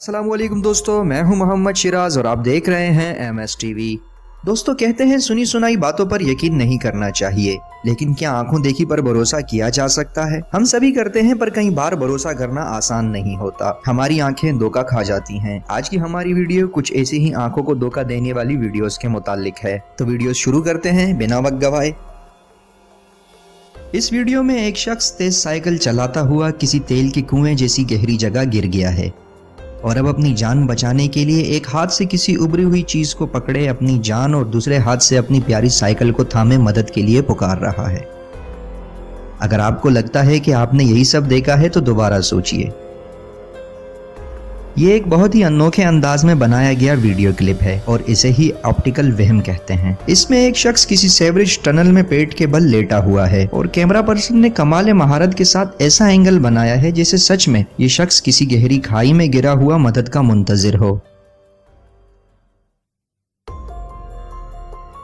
अस्सलामुअलैकुम दोस्तों, मैं हूं मोहम्मद शिराज और आप देख रहे हैं MS TV। दोस्तों, कहते हैं सुनी सुनाई बातों पर यकीन नहीं करना चाहिए, लेकिन क्या आंखों देखी पर भरोसा किया जा सकता है? हम सभी करते हैं, पर कई बार भरोसा करना आसान नहीं होता। हमारी आंखें धोखा खा जाती हैं। आज की हमारी वीडियो कुछ ऐसी ही आंखों को धोखा देने वाली वीडियोस के मुतालिक है। तो वीडियो शुरू करते हैं बिना वक्त गवाए। इस वीडियो में एक शख्स तेज साइकिल चलाता हुआ किसी तेल के कुएं जैसी गहरी जगह गिर गया है और अब अपनी जान बचाने के लिए एक हाथ से किसी उभरी हुई चीज को पकड़े अपनी जान और दूसरे हाथ से अपनी प्यारी साइकिल को थामे मदद के लिए पुकार रहा है। अगर आपको लगता है कि आपने यही सब देखा है तो दोबारा सोचिए। ये एक बहुत ही अनोखे अंदाज में बनाया गया वीडियो क्लिप है और इसे ही ऑप्टिकल वहम कहते हैं। इसमें एक शख्स किसी सीवरेज टनल में पेट के बल लेटा हुआ है और कैमरा पर्सन ने कमाल महारत के साथ ऐसा एंगल बनाया है जैसे सच में ये शख्स किसी गहरी खाई में गिरा हुआ मदद का मुंतजिर हो।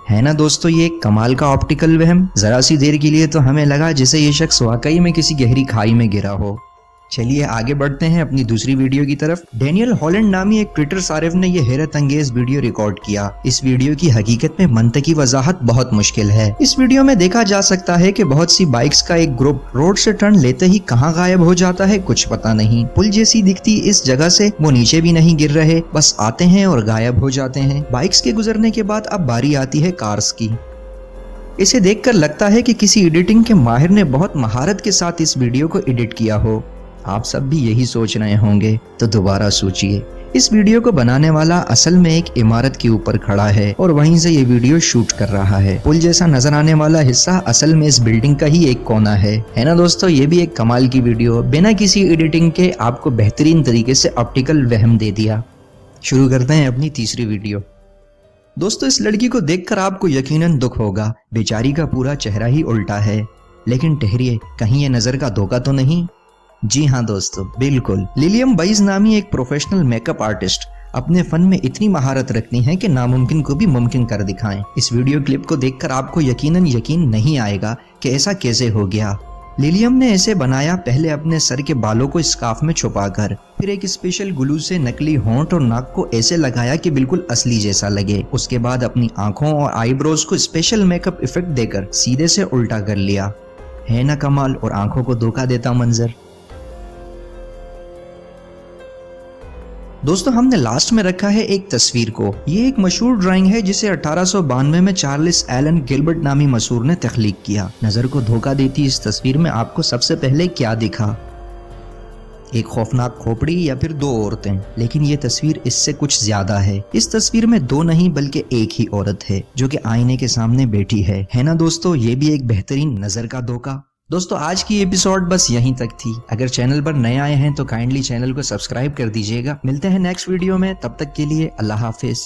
है ना दोस्तों, ये एक कमाल का ऑप्टिकल वहम। जरा सी देर के लिए तो हमें लगा जैसे ये शख्स वाकई में किसी गहरी खाई में गिरा हो। चलिए आगे बढ़ते हैं अपनी दूसरी वीडियो की तरफ। डेनियल हॉलैंड नामी एक ट्विटर सारिफ ने यह हैरत अंगेज वीडियो रिकॉर्ड किया। इस वीडियो की हकीकत में मंतकी वजाहत बहुत मुश्किल है। इस वीडियो में देखा जा सकता है कि बहुत सी बाइक्स का एक ग्रुप रोड से टर्न लेते ही कहां गायब हो जाता है कुछ पता नहीं। पुल जैसी दिखती इस जगह से वो नीचे भी नहीं गिर रहे, बस आते हैं और गायब हो जाते हैं। बाइक्स के गुजरने के बाद अब बारी आती है कार्स की। इसे देखकर लगता है कि किसी एडिटिंग के माहिर ने बहुत महारत के साथ इस वीडियो को एडिट किया हो। आप सब भी यही सोच रहे होंगे, तो दोबारा सोचिए। इस वीडियो को बनाने वाला असल में एक इमारत के ऊपर खड़ा है और वहीं से ये वीडियो शूट कर रहा है। पुल जैसा नजर आने वाला हिस्सा असल में इस बिल्डिंग का ही एक कोना है ना दोस्तों। ये भी एक कमाल की वीडियो, बिना किसी एडिटिंग के आपको बेहतरीन तरीके से ऑप्टिकल वहम दे दिया। शुरू करते हैं अपनी तीसरी वीडियो। दोस्तों, इस लड़की को देखकर आपको यकीनन दुख होगा। बेचारी का पूरा चेहरा ही उल्टा है। लेकिन ठहरिए, कहीं ये नजर का धोखा तो नहीं? जी हाँ दोस्तों, बिल्कुल। लिलियम बाइज नामी एक प्रोफेशनल मेकअप आर्टिस्ट अपने फन में इतनी महारत रखती हैं कि नामुमकिन को भी मुमकिन कर दिखाएं। इस वीडियो क्लिप को देखकर आपको यकीन नहीं आएगा कि ऐसा कैसे हो गया। लिलियम ने ऐसे बनाया, पहले अपने सर के बालों को स्कार्फ में छुपाकर, फिर एक स्पेशल ग्लू से नकली होंठ और नाक को ऐसे लगाया कि बिल्कुल असली जैसा लगे। उसके बाद अपनी आंखों और आईब्रोज को स्पेशल मेकअप इफेक्ट देकर सीधे से उल्टा कर लिया। है ना कमाल और आंखों को धोखा देता मंजर। दोस्तों, हमने लास्ट में रखा है एक तस्वीर को। ये एक मशहूर ड्राइंग है जिसे 1892 में चार्ल्स एलन गिलबर्ट नामी मसूर ने तख्लीक किया। नजर को धोखा देती इस तस्वीर में आपको सबसे पहले क्या दिखा? एक खौफनाक खोपड़ी या फिर दो औरतें? लेकिन ये तस्वीर इससे कुछ ज्यादा है। इस तस्वीर में दो नहीं बल्कि एक ही औरत है जो कि आईने के सामने बैठी है ना दोस्तों। ये भी एक बेहतरीन नजर का धोखा। दोस्तों, आज की एपिसोड बस यहीं तक थी। अगर चैनल पर नए आए हैं तो काइंडली चैनल को सब्सक्राइब कर दीजिएगा। मिलते हैं नेक्स्ट वीडियो में, तब तक के लिए अल्लाह हाफिज।